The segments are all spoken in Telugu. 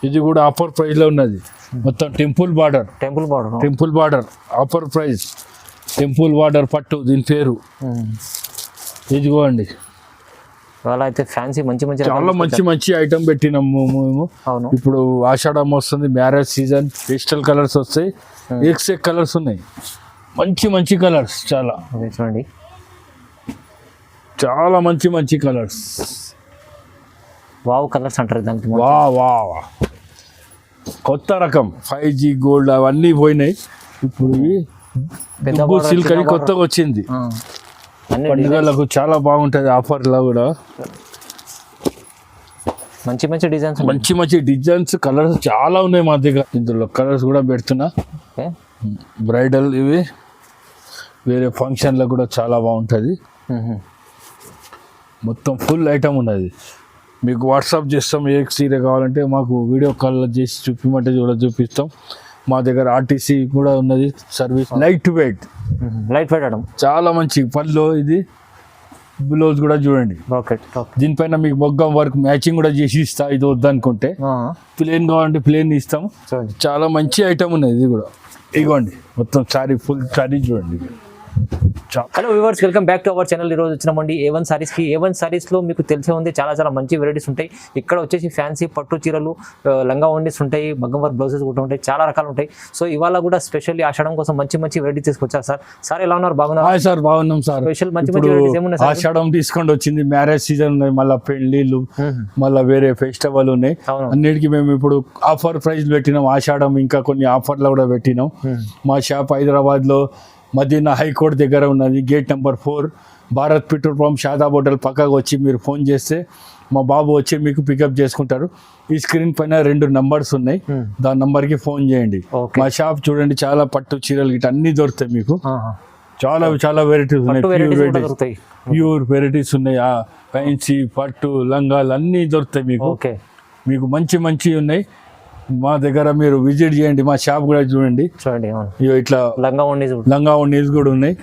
ఇది కూడా ఆఫర్ ప్రైస్ లో ఉన్నది. మొత్తం temple border offer price. Temple border పట్టు దీని పేరు. ఇదిగోండి ఇవాళ అయితే ఫ్యాన్సీ మంచి చాలా మంచి ఐటమ్ పెట్టినాము మేము. ఇప్పుడు ఆషాఢం వస్తుంది, మ్యారేజ్ సీజన్, పేస్టల్ కలర్స్ వస్తాయి, ఎక్సెక్ కలర్స్ ఉన్నాయి, మంచి కలర్స్ చాలా. చూడండి చాలా మంచి కలర్స్. వావ్ కలర్స్ అంటారు దానికి. వా కొత్త రకం 5G గోల్డ్ అవన్నీ పోయినాయి. ఇప్పుడు సిల్క్ అని కొత్తగా వచ్చింది. పండుగలకు చాలా బాగుంటుంది. ఆఫర్లో కూడా మంచి డిజైన్స్ కలర్స్ చాలా ఉన్నాయి మా దగ్గర. ఇందులో కలర్స్ కూడా పెడుతున్నా. బ్రైడల్ ఇవి వేరే ఫంక్షన్లకు కూడా చాలా బాగుంటుంది. మొత్తం ఫుల్ ఐటమ్ ఉన్నది. మీకు వాట్సాప్ చేస్తాం. ఏ చీర కావాలంటే మాకు వీడియో కాల్ చేసి చూపిమంటే కూడా చూపిస్తాం. మా దగ్గర ఆర్టీసీ కూడా ఉన్నది సర్వీస్. లైట్ వెయిట్ చాలా మంచి పళ్ళు. ఇది బ్లౌజ్ కూడా చూడండి. దీనిపైన మీకు మొగ్గం వర్క్ మ్యాచింగ్ కూడా చేసి ఇస్తా. ఇది వద్దనుకుంటే ప్లేన్ కావాలంటే ప్లేన్ ఇస్తాం. చాలా మంచి ఐటమ్ ఉన్నది. ఇది కూడా ఇగోండి మొత్తం సారీ ఫుల్ సారీ చూడండి. Hello viewers, welcome back to our channel. ఈరోజు వచ్చినామండి A1 సారీస్కి. A1 సారీస్లో మీకు తెలిసే ఉంది చాలా మంచి వెరైటీస్ ఉంటాయి. ఇక్కడ వచ్చేసి ఫ్యాన్సీ పట్టు చీరలు, లంగా ఓణీస్ ఉంటాయి, మగ్గం వర్క్ బ్లౌజెస్ కూడా ఉంటాయి, చాలా రకాలు ఉంటాయి. సో ఇవాళ కూడా స్పెషల్లీ ఆషాఢం కోసం మంచి వెరైటీ తీసుకొచ్చారు సార్. సార్ ఎలా ఉన్నారు? బాగున్నారు సార్? బాగున్నాం సార్. స్పెషల్ మంచి వెరైటీస్ ఏమున్నాయి? ఆషాఢం తీసుకొని వచ్చింది, మ్యారేజ్ సీజన్ ఉన్నాయి, మళ్ళీ పెళ్లిళ్ళు, మళ్ళీ వేరే ఫెస్టివల్ ఉన్నాయి. అన్నిటికీ మేము ఇప్పుడు ఆఫర్ ప్రైస్ పెట్టినాం. ఆషాఢం ఇంకా కొన్ని ఆఫర్లు కూడా పెట్టినాం. మా షాప్ హైదరాబాద్లో మదీనా హైకోర్టు దగ్గర ఉన్నది. Gate number 4, Bharat petrol pump, Shadab hotel పక్కకు వచ్చి మీరు ఫోన్ చేస్తే మా బాబు వచ్చి మీకు పికప్ చేసుకుంటారు. ఈ స్క్రీన్ పైన 2 నంబర్స్ ఉన్నాయి. దాని నంబర్కి ఫోన్ చేయండి. మా షాప్ చూడండి, చాలా పట్టు చీరలు గిట్ట అన్ని దొరుకుతాయి మీకు. చాలా వెరైటీస్ ఉన్నాయి. ప్యూర్ వెరైటీస్ ఉన్నాయి. ఫ్యాన్సీ పట్టు లంగాలు అన్నీ దొరుకుతాయి మీకు మంచి ఉన్నాయి. మా దగ్గర మీరు విజిట్ చేయండి. మా షాప్ కూడా చూడండి. ఇట్లా లంగా ఓణీస్ కూడా ఉన్నాయి.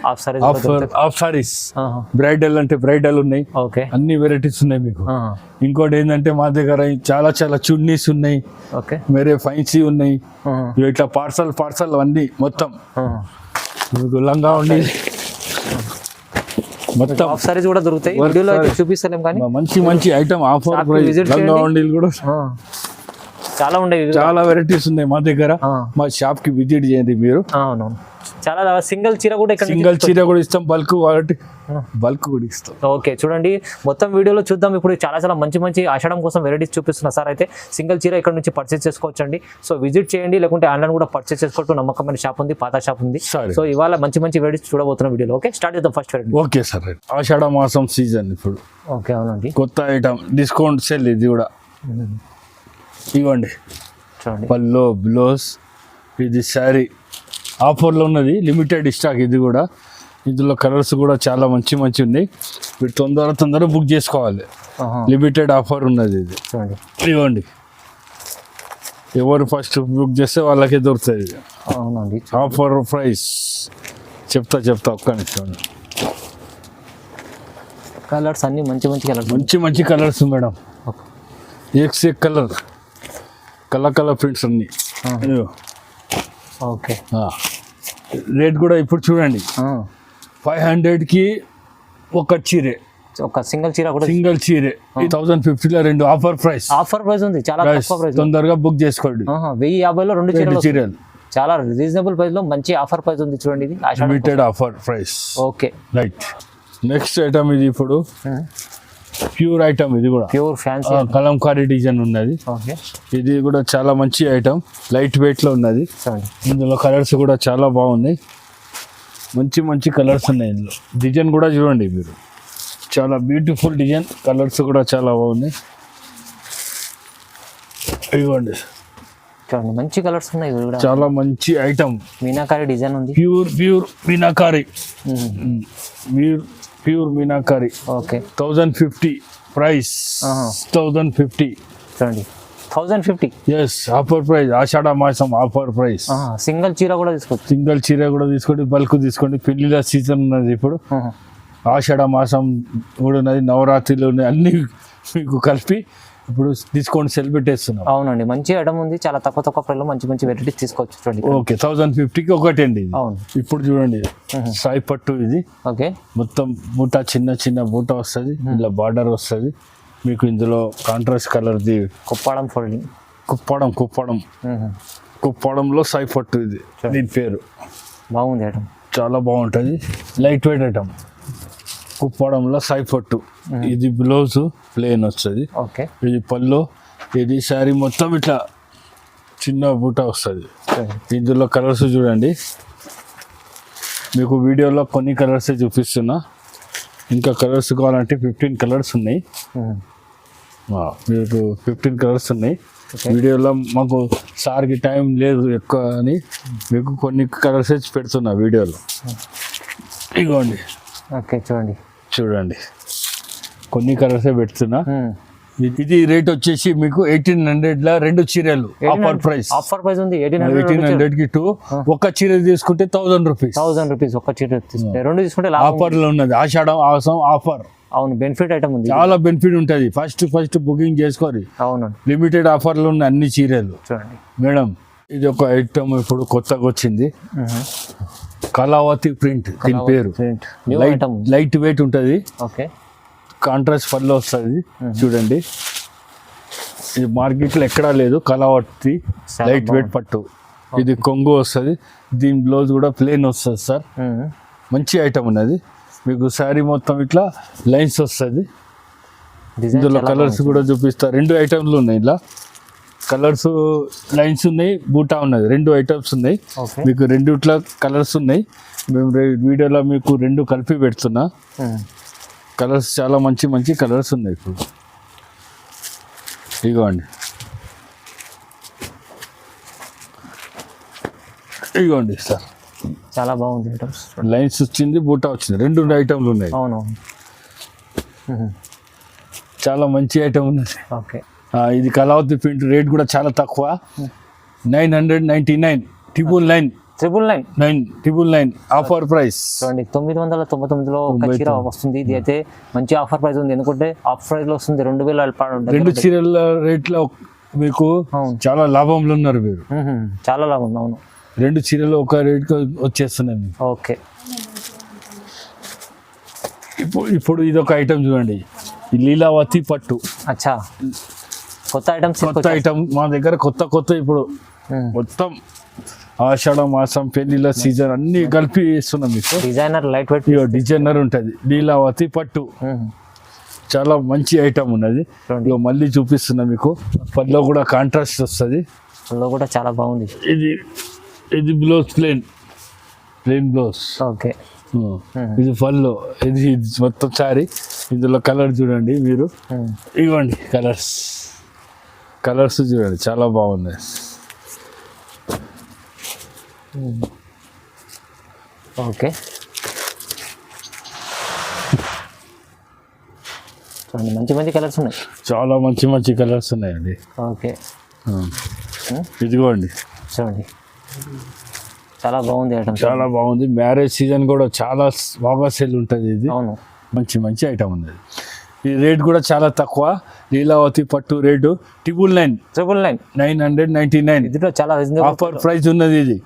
ఆఫ్ సారీస్ బ్రైడల్ అంటే బ్రైడల్ ఉన్నాయి. అన్ని వెరైటీస్ ఉన్నాయి మీకు. ఇంకోటి ఏంటంటే మా దగ్గర చాలా చున్నీస్ ఉన్నాయి, వేరే ఫైన్సీ ఉన్నాయి. ఇట్లా పార్సల్ అన్ని మొత్తం మీకు లంగా ఓణీ మొత్తం ఆఫ్ సారీస్ కూడా దొరుకుతాయి. చూపిస్తాం కానీ మంచి ఐటమ్ ఆఫర్ ప్రైస్. లంగా ఓణీలు కూడా చాలా వెరైటీస్ ఉన్నాయి మా దగ్గర. మా షాప్ కి విజిట్ చేయండి మీరు. చాలా సింగిల్ చీర కూడా ఇస్తాం. బల్క్ కూడా ఇస్తాం. ఓకే, చూడండి మొత్తం వీడియోలో చూద్దాం. ఇప్పుడు చాలా మంచి ఆషాఢం కోసం వెరైటీస్ చూపిస్తున్నా సార్. అయితే సింగిల్ చీర ఇక్కడ నుంచి పర్చేస్ చేసుకోవచ్చు అండి. సో విజిట్ చేయండి, లేకుంటే ఆన్లైన్ కూడా పర్చేస్ చేసుకోవచ్చు. నమ్మకమైన షాప్ ఉంది, పాత షాప్ ఉంది. సో ఇవాళ మంచి వెరైటీస్ చూడబోతున్న వీడియోలో. ఓకే, స్టార్ట్ చేద్దాం ఫస్ట్ వెరైటీ. ఓకే సార్, ఆషాఢ మాసం సీజన్ ఇప్పుడు. ఓకే, అవునండి. కొత్త ఐటమ్ డిస్కౌంట్ సెల్ ఇది కూడా. ఇవ్వండి పల్లో బ్లౌజ్. ఇది శారీ ఆఫర్లో ఉన్నది, లిమిటెడ్ స్టాక్. ఇది కూడా ఇందులో కలర్స్ కూడా చాలా మంచి ఉన్నాయి. మీరు తొందర బుక్ చేసుకోవాలి. లిమిటెడ్ ఆఫర్ ఉన్నది ఇది. ఇవ్వండి, ఎవరు ఫస్ట్ బుక్ చేస్తే వాళ్ళకే దొరుకుతుంది. అవునండి, ఆఫర్ ప్రైస్ చెప్తా ఒక్క నిమిషం. కలర్స్ అన్ని మంచి కలర్స్ మేడం. ఎక్సెక్ కలర్ ప్రింట్స్ అన్ని. ఓకే, రేట్ కూడా ఇప్పుడు చూడండి. 500కి ఒక చీరే, ఒక సింగిల్ చీరే 1050లో 2 ఆఫర్ ప్రైస్ ఉంది. చాలా తక్కువ ప్రైస్. తొందరగా బుక్ చేసుకోండి. 1050లో 2 చీరలు చాలా రీజనబుల్ ప్రైస్ లో మంచి ఆఫర్ ప్రైస్ ఉంది. చూడండి, ఇది limited offer price. Okay, right. Next item ఇది ఇప్పుడు ప్యూర్ ఐటమ్. ఇది కూడా ప్యూర్ ఫ్యాన్సీ కలంకారీ డిజైన్ ఉన్నది. ఇది కూడా చాలా మంచి ఐటమ్, లైట్ వెయిట్ లో ఉన్నది. ఇందులో కలర్స్ కూడా చాలా బాగున్నాయి. మంచి కలర్స్ ఉన్నాయి. ఇందులో డిజైన్ కూడా చూడండి మీరు, చాలా బ్యూటిఫుల్ డిజైన్. కలర్స్ కూడా చాలా బాగున్నాయి. ఇవ్వండి, మంచి కలర్స్ ఉన్నాయి. చాలా మంచి ఐటమ్. మీనాకారి డిజైన్ ఉంది. Pure meenakari. Pure meenakari. Okay, 1050 price. 1050 చూడండి, 1050. Yes, offer price. ఆషాఢ మాసం ఆఫర్ ప్రైస్. సింగిల్ చీర కూడా తీసుకోండి, బల్క్ తీసుకోండి. పెళ్లిళ్ళ సీజన్ ఉన్నది ఇప్పుడు. ఆషాఢ మాసం కూడా ఉన్నది, నవరాత్రిలో ఉన్నాయి. అన్ని మీకు కలిపి ఇప్పుడు డిస్కౌంట్ సెల్ పెట్టేస్తున్నాం. అవునండి, మంచి ఐటమ్ ఉంది, చాలా తక్కువ ప్రైస్లో మంచి వెరైటీస్ తీసుకోవచ్చు. చూడండి ఓకే, 1050కి ఒకటి అండి ఇది. అవును. ఇప్పుడు చూడండి సాయి పట్టు ఇది. ఓకే, మొత్తం బూట చిన్న బూట వస్తుంది, ఇలా బార్డర్ వస్తుంది మీకు. ఇందులో కాంట్రాస్ట్ కలర్ది కుప్పాడం ఫోల్డింగ్, కుప్పాడంలో సాయి పట్టు ఇది, దీని పేరు. బాగుంది ఐటమ్, చాలా బాగుంటుంది, లైట్ వెయిట్ ఐటమ్. కుప్పాడంలో సాయి పట్టు, ఇది బ్లౌజ్ ప్లేన్ వస్తుంది. ఓకే, ఇది పళ్ళు, ఇది శారీ మొత్తం ఇట్లా చిన్న బూట వస్తుంది. ఇందులో కలర్స్ చూడండి, మీకు వీడియోలో కొన్ని కలర్స్ చూపిస్తున్నా, ఇంకా కలర్స్ కావాలంటే 15 కలర్స్ ఉన్నాయి. మీకు 15 కలర్స్ ఉన్నాయి. వీడియోలో మాకు సార్కి టైం లేదు ఎక్కువ అని మీకు కొన్ని కలర్స్ పెడుతున్నా వీడియోలో. ఇగోండి. ఓకే, చూడండి కొన్ని కలర్సే పెడుతున్నా. ఇది రేట్ వచ్చేసి మీకు 1800 రెండు చీరలు ఆఫర్ ప్రైస్ ఉంది. 1800కి 2 ఒక చీర తీసుకుంటే 1000 రూపీస్. ఒక చీర తీసుకుంటే 2 తీసుకుంటే ఆఫర్ లో ఉన్నది. ఆషాఢం ఆఫర్. అవును, బెనిఫిట్ ఐటమ్ ఉంది, చాలా బెనిఫిట్ ఉంటుంది. ఫస్ట్ బుకింగ్ చేసుకోరు. అవును, లిమిటెడ్ ఆఫర్లు ఉన్నాయి అన్ని చీరలు. చూడండి మేడం, ఇది ఒక ఐటమ్ ఇప్పుడు కొత్తగా వచ్చింది, కళావతి ప్రింట్. దీని పేరు లైట్ వెయిట్ ఉంటుంది. ఓకే, కాంట్రాస్ట్ పళ్ళు వస్తుంది. చూడండి, ఇది మార్కెట్లో ఎక్కడా లేదు. కళావతి లైట్ వెయిట్ పట్టు, ఇది కొంగు వస్తుంది. దీని బ్లౌజ్ కూడా ప్లేన్ వస్తుంది సార్. మంచి ఐటమ్ ఉన్నది. మీకు శారీ మొత్తం ఇట్లా లైన్స్ వస్తుంది. ఇందులో కలర్స్ కూడా చూపిస్తా. 2 ఐటమ్లు ఉన్నాయి, ఇలా కలర్స్ లైన్స్ ఉన్నాయి, బూటా ఉన్నది. 2 ఐటమ్స్ ఉన్నాయి మీకు. 2 ఇట్లా కలర్స్ ఉన్నాయి. మేము వీడియోలో మీకు 2 కలిపి పెడుతున్నా. కలర్స్ చాలా మంచి కలర్స్ ఉన్నాయి ఇప్పుడు. ఇగోండి సార్, చాలా బాగుంది ఐటమ్స్. లైన్స్ వచ్చింది, బూటా వచ్చింది. 2 ఐటమ్లు ఉన్నాయి. అవును, చాలా మంచి ఐటమ్ ఉన్నది. ఓకే, ఇది కళావతి ప్రింట్. రేట్ కూడా చాలా తక్కువ, 999. 999 ఆఫర్ ప్రైస్. చూడండి, 999లో ఒక చీర వస్తుంది. ఇది అయితే మంచి ఆఫర్ ప్రైస్ ఉంది, ఎందుకంటే ఆఫర్ ప్రైస్ లో వస్తుంది. 2000 2 చీరల రేట్ లో మీకు చాలా లాభంలో ఉన్నారు మీరు. చాలా లాభం. అవును, 2 చీరలు ఒక రేట్ వచ్చేస్తున్నాయి. ఓకే, ఇప్పుడు ఇది ఒక ఐటమ్ చూడండి, లీలావతి పట్టు. అచ్చా, కొత్త ఐటమ్ మా దగ్గర కొత్త ఇప్పుడు మొత్తం ఆషాఢ మాసం, పెళ్లిళ్ళ సీజన్ అన్ని కలిపి ఇస్తున్నాం మీకు. డిజైనర్ లైట్ వెయిట్ డిజైనర్ ఉంటుంది. లీలావతి పట్టు చాలా మంచి ఐటమ్ ఉన్నది. మళ్ళీ చూపిస్తున్నా మీకు. పళ్ళు కూడా కాంట్రాస్ట్ వస్తుంది, పళ్ళు కూడా చాలా బాగుంది. ఇది బ్లౌజ్ ప్లేన్ బ్లౌజ్. ఓకే, ఇది పళ్ళు, ఇది మొత్తం సారీ. ఇందులో కలర్ చూడండి మీరు. ఇవ్వండి కలర్స్ చూడండి, చాలా బాగున్నాయి. ఓకే, చూడండి, మంచి కలర్స్ ఉన్నాయి. చాలా మంచి కలర్స్ ఉన్నాయండి. ఓకే, ఇదిగోండి, చూడండి, చాలా బాగుంది ఐటమ్. చాలా బాగుంది. మ్యారేజ్ సీజన్ కూడా చాలా బాగా సెల్ ఉంటుంది. ఇది అవును, మంచి ఐటమ్ ఉన్నది. ఈ రేట్ కూడా చాలా తక్కువ. లీలావతి పట్టు రేటు 999. ఇది చాలా ఆఫర్ ప్రైస్ ఉన్నది. ఇది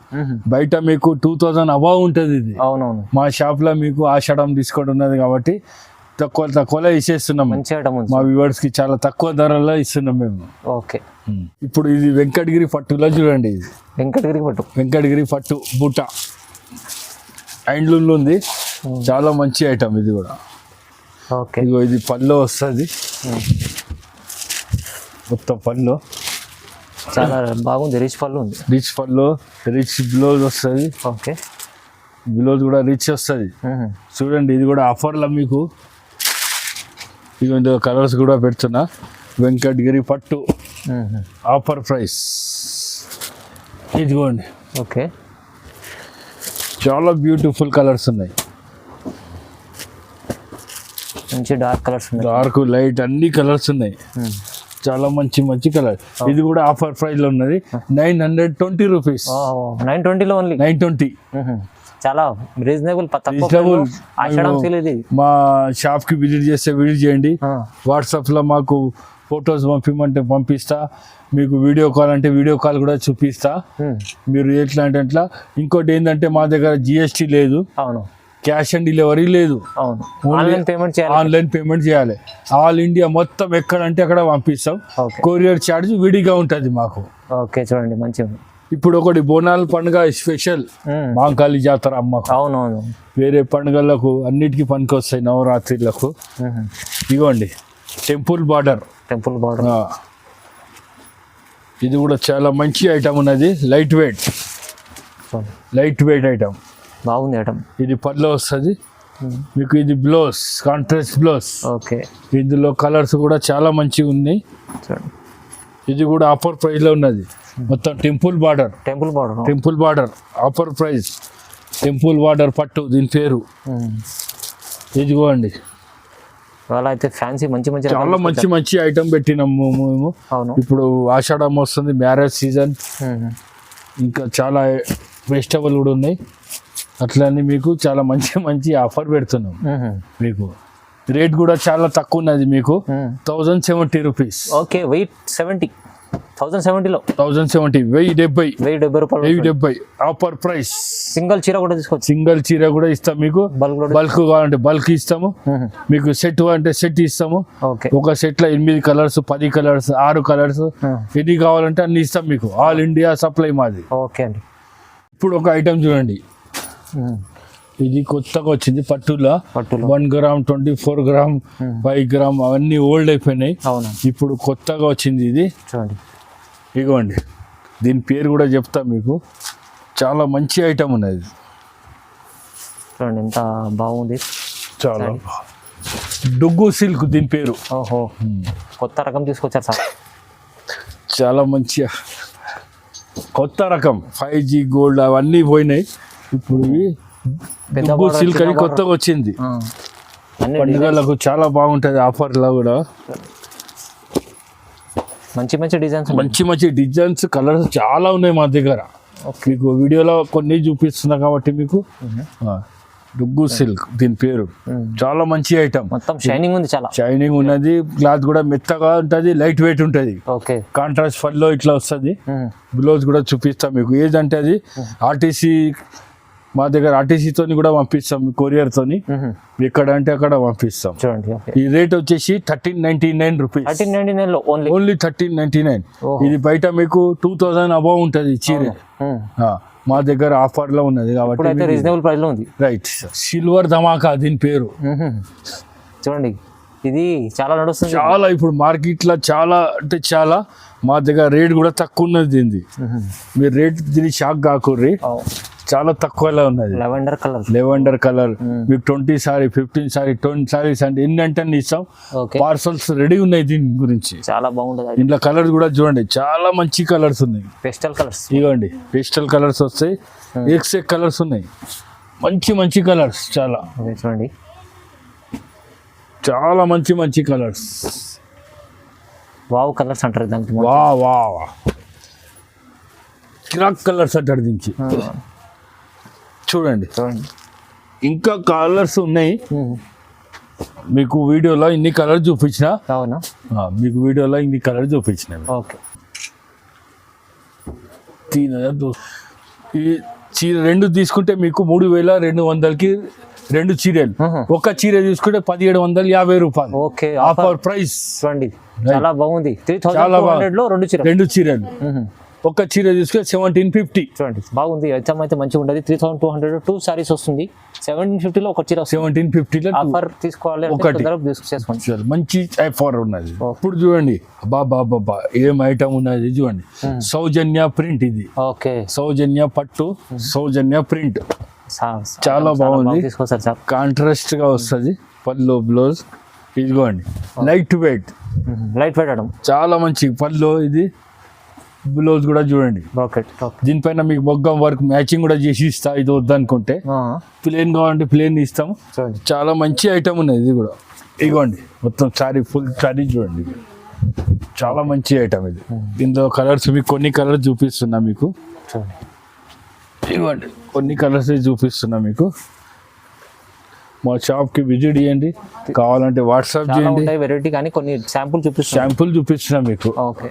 బయట మీకు 2000 అబౌవ్ ఉంటుంది. ఇది అవునవును, మా షాప్ లో మీకు ఆషాఢం డిస్కౌంట్ ఉన్నది కాబట్టి తక్కువలో ఇచ్చేస్తున్నాం. మంచి ఐటమ్ ఉంది. మా వ్యూవర్స్ కి చాలా తక్కువ ధరలో ఇస్తున్నాం మేము. ఓకే, ఇప్పుడు ఇది వెంకటగిరి పట్టులో చూడండి. ఇది వెంకటగిరి పట్టు బూట హ్యాండ్లూమ్ ఉంది. చాలా మంచి ఐటమ్ ఇది కూడా. ఓకే, ఇగో ఇది పళ్ళు వస్తుంది, మొత్తం పళ్ళు చాలా బాగుంది. రిచ్ పళ్ళు ఉంది. రిచ్ బ్లౌజ్ వస్తుంది. ఓకే, బ్లౌజ్ కూడా రిచ్ వస్తుంది. చూడండి, ఇది కూడా ఆఫర్లో మీకు. ఇదిగో కలర్స్ కూడా పెడుతున్నా. వెంకటగిరి పట్టు ఆఫర్ ప్రైస్. ఇదిగోండి. ఓకే, చాలా బ్యూటిఫుల్ కలర్స్ ఉన్నాయి. మంచి డార్క్ కలర్స్ ఉన్నాయి, డార్క్ లైట్ అన్ని కలర్స్ ఉన్నాయి. చాలా మంచి కలర్. ఇది కూడా ఆఫర్ ప్రైస్ లో ఉన్నది. 920 రూపీస్. 920లో ఓన్లీ 920. చాలా రీజనబుల్. మా షాప్ కి విజిట్ చేయండి. వాట్సాప్ లో మాకు ఫొటోస్ పంపిమంటే పంపిస్తా, మీకు వీడియో కాల్ అంటే వీడియో కాల్ కూడా చూపిస్తా. మీరు ఎట్లా అంటే అట్లా. ఇంకోటి ఏంటంటే మా దగ్గర జిఎస్టీ లేదు, అవును, క్యాష్ ఆన్ డెలివరీ లేదు, అవును, ఆన్లైన్ పేమెంట్ చేయాలి. ఆన్లైన్ పేమెంట్ చేయాలి. ఆల్ ఇండియా మొత్తం ఎక్కడంటే అక్కడ పంపిస్తాం. ఓకే. కొరియర్ ఛార్జ్ విడిగా ఉంటుంది మాకు. ఓకే, చూడండి మంచిగా. ఇప్పుడు ఒకటి బోనాల పండుగ స్పెషల్ మాంకాళి జాతర అమ్మకు. అవునవును, వేరే పండుగలకు అన్నిటికీ పనికి వస్తాయి, నవరాత్రులకు. ఇదిగోండి టెంపుల్ బార్డర్. టెంపుల్ బార్డర్ ఇది కూడా చాలా మంచి ఐటమ్ ఉన్నది, లైట్ వెయిట్ ఐటమ్. బాగుంది ఐటమ్. ఇది పళ్ళు వస్తుంది మీకు. ఇది బ్లౌజ్, కాంట్రాస్ట్ బ్లౌజ్. ఓకే. ఇందులో కలర్స్ కూడా చాలా మంచిగా ఉన్నాయి. ఇది కూడా ఆఫర్ ప్రైస్ లో ఉన్నది. మొత్తం temple border offer price. Temple border పట్టు దీని పేరు. ఇదిగోండి అలా అయితే ఫ్యాన్సీ మంచి చాలా మంచి ఐటమ్ పెట్టినాము మేము. అవును, ఇప్పుడు ఆషాఢం వస్తుంది, మ్యారేజ్ సీజన్, ఇంకా చాలా వెజిటబుల్ కూడా ఉన్నాయి. అట్లనే మీకు చాలా మంచి ఆఫర్ పెడుతున్నాం. మీకు రేట్ కూడా చాలా తక్కువ ఉన్నది, మీకు 1070 రూపీస్. ఓకే, వెయిట్ 1070లో 1070 1070 రూపాయలు ఆఫర్ ప్రైస్. సింగిల్ చీర కూడా తీసుకోవచ్చు. సింగిల్ చీర కూడా ఇస్తాం మీకు. బల్క్ కావాలంటే బల్క్ ఇస్తాము. మీకు సెట్ అంటే సెట్ ఇస్తాము. ఒక సెట్ లో 8 కలర్స్, 10 కలర్స్, 6 కలర్స్, ఎన్ని కావాలంటే అన్ని ఇస్తాం మీకు. ఆల్ ఇండియా సప్లై మాది. ఓకే అండి. ఇప్పుడు ఒక ఐటమ్ చూడండి, ఇది కొత్తగా వచ్చింది పట్టులో. 1 గ్రామ్, 24 గ్రామ్, 5 గ్రామ్ అవన్నీ ఓల్డ్ అయిపోయినాయి. ఇప్పుడు కొత్తగా వచ్చింది ఇది. చూడండి, ఇగోండి దీని పేరు కూడా చెప్తా మీకు. చాలా మంచి ఐటమ్ ఉన్నది. చూడండి ఎంత బాగుంది. చాలా డుగ్గు సిల్క్ దీని పేరు. ఓహో, కొత్త రకం తీసుకొచ్చారు సార్. చాలా మంచిగా కొత్త రకం 5G గోల్డ్ అవన్నీ పోయినాయి. ఇప్పుడు డుగ్గు సిల్క్ అని కొత్తగా వచ్చింది. పండుగలకు చాలా బాగుంటుంది. ఆఫర్లో కూడా మంచి డిజైన్స్ కలర్స్ చాలా ఉన్నాయి మా దగ్గర. మీకు వీడియోలో కొన్ని చూపిస్తున్నా కాబట్టి మీకు. డుగ్గు సిల్క్ దీని పేరు. చాలా మంచి ఐటమ్. మొత్తం షైనింగ్ ఉంది, చాలా షైనింగ్ ఉన్నది. క్లాత్ కూడా మెత్తగా ఉంటుంది, లైట్ వెయిట్ ఉంటుంది. ఓకే. కాంట్రాస్ట్ ఫల్లో ఇట్లా వస్తుంది. బ్లౌజ్ కూడా చూపిస్తాం మీకు. ఏదంటే అది ఆర్టీసీ, మా దగ్గర ఆర్టీసీతో కూడా పంపిస్తాం, కొరియర్ తోని. ఎక్కడ అంటే అక్కడ పంపిస్తాం. చూడండి, ఈ రేట్ వచ్చేసి 1399 రూపీస్. 1399 ఓన్లీ 1399. ఇది బయట మీకు 2000 అబౌవ్ ఉంటుంది చీర. మా దగ్గర ఆఫర్ లో ఉన్నది కాబట్టి రీజనబుల్ ప్రైస్ లో ఉంది. రైట్. సిల్వర్ ధమాకా దీని పేరు. చూడండి, ఇది చాలా నడుస్తుంది. చాలా ఇప్పుడు మార్కెట్ లో చాలా అంటే చాలా. మా దగ్గర రేట్ కూడా తక్కువ ఉన్నది దీనిది. మీరు రేట్ దీన్ని షాక్ కాకుర్రి, చాలా తక్కువలో ఉన్నది. లెవెండర్ కలర్ మీకు 20 సారీ, 15 సారీ, 20 సారీస్ అంటే ఎన్ని అంటే ఇస్తాం. పార్సల్స్ రెడీ ఉన్నాయి దీని గురించి. చాలా బాగుంటుంది. ఇంట్లో కలర్స్ కూడా చూడండి, చాలా మంచి కలర్స్ ఉన్నాయి. Pastel colours. ఇవ్వండి పేస్టల్ కలర్స్ వస్తాయి. ఎక్సెక్ కలర్స్ ఉన్నాయి, మంచి కలర్స్. చాలా చూడండి, చాలా మంచి కలర్స్. వావ్ కలర్స్ అంటారు దానికి. వా కిరాక్ కలర్స్ అంటారు దీనికి. చూడండి, ఇంకా కలర్స్ ఉన్నాయి. మీకు వీడియోలో ఇన్ని కలర్ చూపించిన. అవునా, మీకు వీడియోలో ఇన్ని కలర్ చూపించిన. ఓకే. 3000 ఈ చీర రెండు తీసుకుంటే మీకు 3200కి 2 చీరలు. ఒక చీర తీసుకుంటే 1750 రూపాయలు. Okay, offer price. చూడండి, చాలా బాగుంది. 3200 లో 2 చీరలు. ఒక చీర తీసుకుంటే 1750. చూడండి, బాగుంది. ఐటమ్ అయితే మంచిగా ఉంటుంది. 3200 2 సారీస్ వస్తుంది. 1750లో ఒక చీర. 1750లో ఆఫర్ తీసుకోవాలి, చేసుకోండి. మంచి ఆఫర్ ఉన్నది. ఇప్పుడు చూడండి, బాబా ఏం ఐటమ్ ఉన్నది చూడండి. సౌజన్య ప్రింట్ ఇది. ఓకే, సౌజన్య పట్టు, సౌజన్య ప్రింట్. చాలా బాగుంది. కాంట్రాస్ట్ గా వస్తుంది పళ్ళు, బ్లౌజ్. ఇదిగోండి, లైట్ వెయిట్ చాలా మంచి పళ్ళు. ఇది బ్లౌజ్ కూడా చూడండి. దీనిపైన మీకు మొగ్గం వర్క్ మ్యాచింగ్ కూడా చేసి ఇస్తా. ఇది వద్దనుకుంటే ప్లేన్ కావాలంటే ప్లేన్ ఇస్తాం. చాలా మంచి ఐటమ్ ఉన్నది. ఇది కూడా ఇదిగోండి, మొత్తం సారీ ఫుల్ సారీ చూడండి. చాలా మంచి ఐటమ్ ఇది. ఇందులో కలర్స్ మీకు కొన్ని కలర్స్ చూపిస్తున్నా మీకు. ఇవ్వండి, కొన్ని కలర్స్ చూపిస్తున్నా మీకు. మా షాప్కి విజిట్ చేయండి, కావాలంటే వాట్సాప్ చాలా చేయండి. ఉంటాయి వెరైటీ, కానీ కొన్ని శాంపుల్ చూపిస్తాం. శాంపుల్ చూపిస్తున్నా మీకు. ఓకే,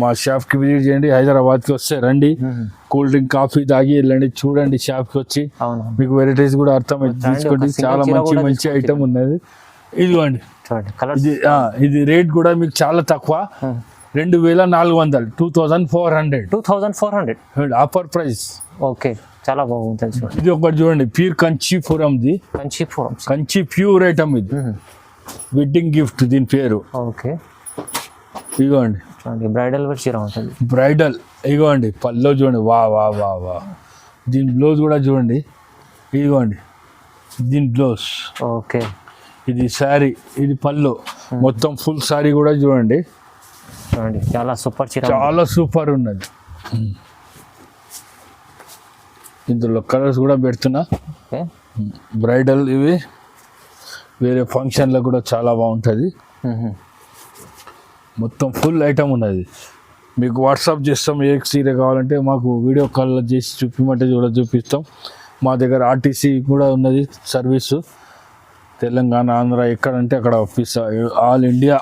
మా షాప్కి విజిట్ చేయండి. హైదరాబాద్కి వస్తే రండి, కూల్ డ్రింక్ కాఫీ తాగి వెళ్ళండి, చూడండి షాప్కి వచ్చి. అవును, మీకు వెరైటీస్ కూడా అర్థమైంది, తీసుకోండి. చాలా మంచి మంచి ఐటమ్ ఉన్నది. ఇదిగోండి చూడండి కలర్. ఇది రేట్ కూడా మీకు చాలా తక్కువ, 2400, 2400 2400 ఆఫర్ ప్రైస్. ఓకే, చాలా బాగుంటుంది చూడండి. ఇది ఒకటి చూడండి, ప్యూర్ కంచీపురంది, కంచి ప్యూర్ ఐటమ్. ఇది వెడ్డింగ్ గిఫ్ట్ దీని పేరు. ఓకే, ఇదిగోండి చూడండి బ్రైడల్ వేర్ చీర ఉంటుంది. బ్రైడల్. ఇదిగోండి పల్లో చూడండి, వా వా వా వా. దీని బ్లౌజ్ కూడా చూడండి, ఇదిగోండి దీని బ్లౌజ్. ఓకే, ఇది శారీ, ఇది పల్లో, మొత్తం ఫుల్ శారీ కూడా చూడండి. చూడండి చాలా సూపర్ చీర, చాలా సూపర్ ఉన్నది. ఇందులో కలర్స్ కూడా పెడుతున్నా. ఓకే, బ్రైడల్ ఇవి వేరే ఫంక్షన్లకు కూడా చాలా బాగుంటుంది. మొత్తం ఫుల్ ఐటమ్ ఉన్నది. మీకు వాట్సాప్ చేస్తాం, ఏ చీర కావాలంటే మాకు వీడియో కాల్ చేసి చూపిమంటే కూడా చూపిస్తాం. మా దగ్గర ఆర్టీసీ కూడా ఉన్నది సర్వీసు, తెలంగాణ, ఆంధ్ర ఎక్కడంటే అక్కడ ఆఫీస్, ఆల్ ఇండియా.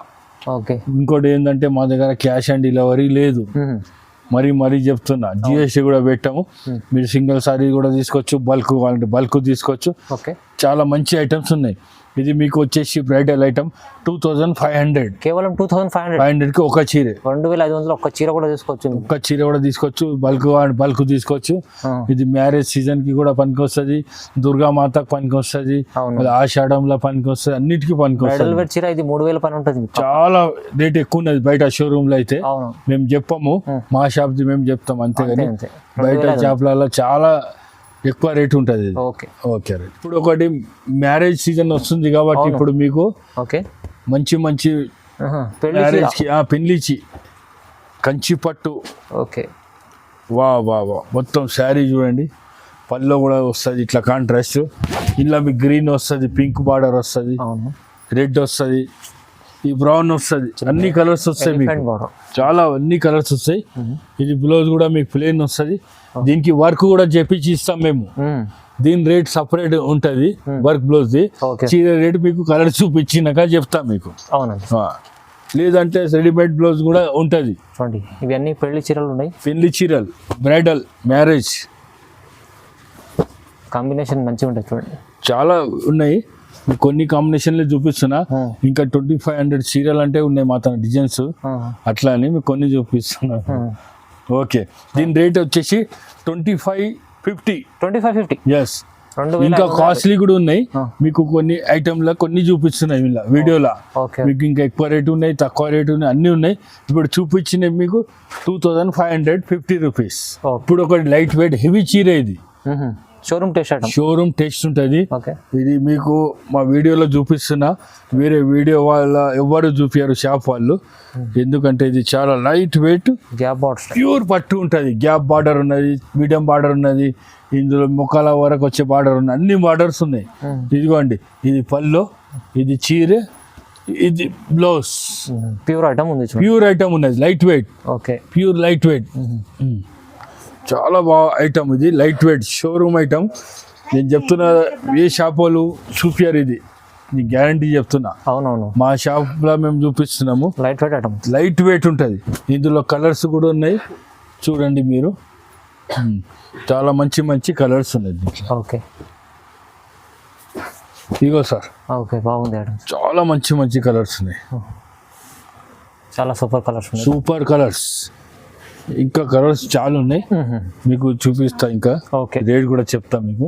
ఓకే, ఇంకోటి ఏంటంటే మా దగ్గర క్యాష్ ఆన్ డెలివరీ లేదు. మరీ చెప్తున్నా, జిఎస్టీ కూడా పెట్టాము. మీరు సింగిల్ సారీ కూడా తీసుకోవచ్చు, బల్క్ కావాలంటే బల్క్ తీసుకోవచ్చు. ఓకే, చాలా మంచి ఐటమ్స్ ఉన్నాయి. ఇది మీకు వచ్చేసి బ్రైడల్ ఐటమ్ 2500, కేవలం 2500కి ఒక చీర, 2500 ఒక్క చీర కూడా తీసుకోవచ్చు. ఒక్క చీర కూడా తీసుకోవచ్చు, బల్క్ తీసుకోవచ్చు. ఇది మ్యారేజ్ సీజన్ కి కూడా పనికి వస్తుంది, దుర్గామాతకు పనికి వస్తుంది, ఆషాఢంలో పనికి వస్తుంది, అన్నిటికీ పనికి వస్తుంది. చీర ఇది 3000 పని ఉంటుంది. చాలా రేట్ ఎక్కువ ఉన్నది బయట షోరూమ్ లో అయితే. మేము చెప్పము, మా షాప్ మేము చెప్తాం అంతేగాని బయట షాప్లలో చాలా ఎక్కువ రేట్ ఉంటుంది. Okay, okay right. ఇప్పుడు ఒకటి మ్యారేజ్ సీజన్ వస్తుంది కాబట్టి ఇప్పుడు మీకు ఓకే మంచి మ్యారేజ్కి పెళ్లిచి కంచి పట్టు. ఓకే, వా వా వా. మొత్తం శారీ చూడండి, పల్లో కూడా వస్తుంది ఇట్లా కాంట్రాస్ట్. ఇలా మీకు గ్రీన్ వస్తుంది, పింక్ బార్డర్ వస్తుంది, రెడ్ వస్తుంది, ఈ బ్రౌన్ వస్తుంది, అన్ని కలర్స్ వస్తాయి మీకు, చాలా అన్ని కలర్స్ వస్తాయి. ఇది బ్లౌజ్ కూడా మీకు ప్లెయిన్ వస్తుంది. దీనికి వర్క్ కూడా చేపించి ఇస్తాం మేము. దీని రేట్ సపరేట్ ఉంటుంది, వర్క్ బ్లౌజ్ ది. చీర రేట్ మీకు కలర్ చూపించినాక చెప్తాం మీకు. లేదంటే రెడీమేడ్ బ్లౌజ్ కూడా ఉంటుంది. చూడండి ఇవన్నీ పెళ్లి చీరలు ఉన్నాయి, పెళ్లి చీరలు, బ్రైడల్, మ్యారేజ్ కాంబినేషన్ మంచిగా ఉంటుంది. చూడండి చాలా ఉన్నాయి, కొన్ని కాంబినేషన్లు చూపిస్తున్నా. ఇంకా 2500 చీరలు అంటే ఉన్నాయి మా తన డిజైన్స్, అట్లా అని మీకు కొన్ని చూపిస్తున్నా. ఓకే, దీని రేట్ వచ్చేసి 2550. ఎస్, ఇంకా కాస్ట్లీ కూడా ఉన్నాయి. మీకు కొన్ని ఐటమ్లో కొన్ని చూపిస్తున్నాయి ఇలా వీడియోలో. మీకు ఇంకా ఎక్కువ రేటు ఉన్నాయి, తక్కువ రేటు ఉన్నాయి, అన్నీ ఉన్నాయి. ఇప్పుడు చూపించినవి మీకు 2550 రూపీస్. ఇప్పుడు ఒకటి లైట్ వెయిట్ హెవీ చీర, ఇది షోరూమ్ టెస్ట్ ఉంటుంది. ఇది మీకు మా వీడియోలో చూపిస్తున్నా, వేరే వీడియో వాళ్ళ ఎవరు చూపించారు షాప్ వాళ్ళు. ఎందుకంటే ఇది చాలా లైట్ వెయిట్, ప్యూర్ పట్టు ఉంటుంది. గ్యాప్ బార్డర్ ఉన్నది, మీడియం బార్డర్ ఉన్నది, ఇందులో ముఖాల వరకు వచ్చే బార్డర్ ఉన్నాయి, అన్ని బార్డర్స్ ఉన్నాయి. ఇదిగోండి, ఇది పళ్ళు, ఇది చీర, ఇది బ్లౌజ్. ప్యూర్ ఐటమ్ ఉన్నది, light weight. Okay, pure light weight, చాలా బాగా ఐటమ్. ఇది లైట్ వెయిట్ షోరూమ్ ఐటమ్. నేను చెప్తున్నా, ఏ షాప్ వాళ్ళు చూపించారు ఇది, నేను గ్యారంటీ చెప్తున్నా. అవునవును, మా షాప్లో మేము చూపిస్తున్నాము. లైట్ వెయిట్ ఉంటుంది. ఇందులో కలర్స్ కూడా ఉన్నాయి, చూడండి మీరు. చాలా మంచి కలర్స్ ఉన్నాయి. ఓకే, ఇగో సార్. ఓకే, బాగుంది. చాలా మంచి కలర్స్ ఉన్నాయి, చాలా సూపర్ కలర్స్. ఇంకా కలర్స్ చాలా ఉన్నాయి, మీకు చూపిస్తా. ఇంకా రేట్ కూడా చెప్తా మీకు.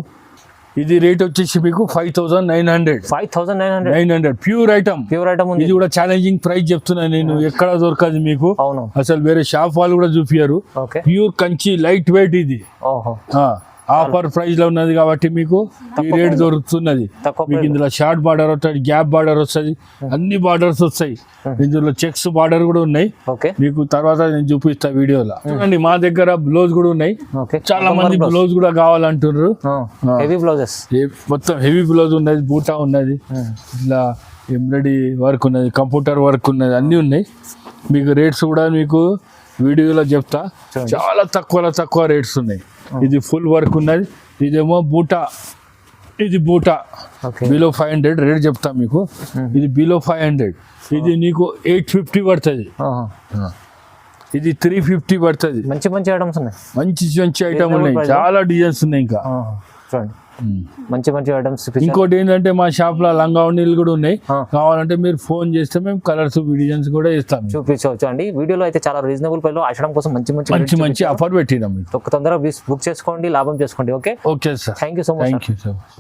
ఇది రేట్ వచ్చేసి మీకు 5900 ప్యూర్ ఐటమ్. ఇది కూడా ఛాలెంజింగ్ ప్రైస్ చెప్తున్నా నేను, ఎక్కడ దొరకదు మీకు అసలు, వేరే షాప్ వాళ్ళు కూడా చూపించారు. ప్యూర్ కంచి లైట్ వెయిట్, ఇది ఆఫర్ ప్రైస్ లో ఉన్నది కాబట్టి మీకు ఈ రేట్ దొరుకుతున్నది. మీకు ఇందులో షార్ట్ బార్డర్ వస్తుంది, గ్యాప్ బార్డర్ వస్తుంది, అన్ని బార్డర్స్ వస్తాయి. ఇందులో చెక్స్ బార్డర్ కూడా ఉన్నాయి, మీకు తర్వాత నేను చూపిస్తా వీడియోలో. చూడండి మా దగ్గర బ్లౌజ్ కూడా ఉన్నాయి. చాలా మంది బ్లౌజ్ కూడా కావాలంటున్నారు. మొత్తం హెవీ బ్లౌజ్ ఉన్నది, బూటా ఉన్నది, ఇట్లా ఎంబ్రాయిడరీ వర్క్ ఉన్నది, కంప్యూటర్ వర్క్ ఉన్నది, అన్నీ ఉన్నాయి. మీకు రేట్స్ కూడా మీకు వీడియోలో చెప్తా. చాలా తక్కువ రేట్స్ ఉన్నాయి. ఇది ఫుల్ వర్క్ ఉన్నది, ఇదేమో బూటా ఇది బూటా ఓకే బిలో 500 రేట్ చెప్తా మీకు. ఇది బిలో 500, ఇది నీకు 850 పడుతుంది. ఇది 350 పడుతుంది. మంచి మంచి ఐటమ్స్ ఉన్నాయి, మంచి మంచి ఐటమ్ ఉన్నాయి, చాలా డిజైన్స్ ఉన్నాయి ఇంకా. చూడండి మంచి మంచి ఐటమ్స్. ఇంకోటి ఏంటంటే మా షాప్ లో లంగా ఉండీలు కూడా ఉన్నాయి, కావాలంటే మీరు ఫోన్ చేస్తే మేము కలర్స్ డిజైన్స్ కూడా ఇస్తాం, చూపించవచ్చు అండి. వీడియోలో అయితే చాలా రీజనబుల్ ప్రైస్ లో ఆషాఢం కోసం మంచి మంచి మంచి మంచి ఆఫర్ పెట్టినాం మీకు. తొందరగా బుక్ చేసుకోండి, లాభం చేసుకోండి. Okay okay sir, thank you so much. Thank you sir.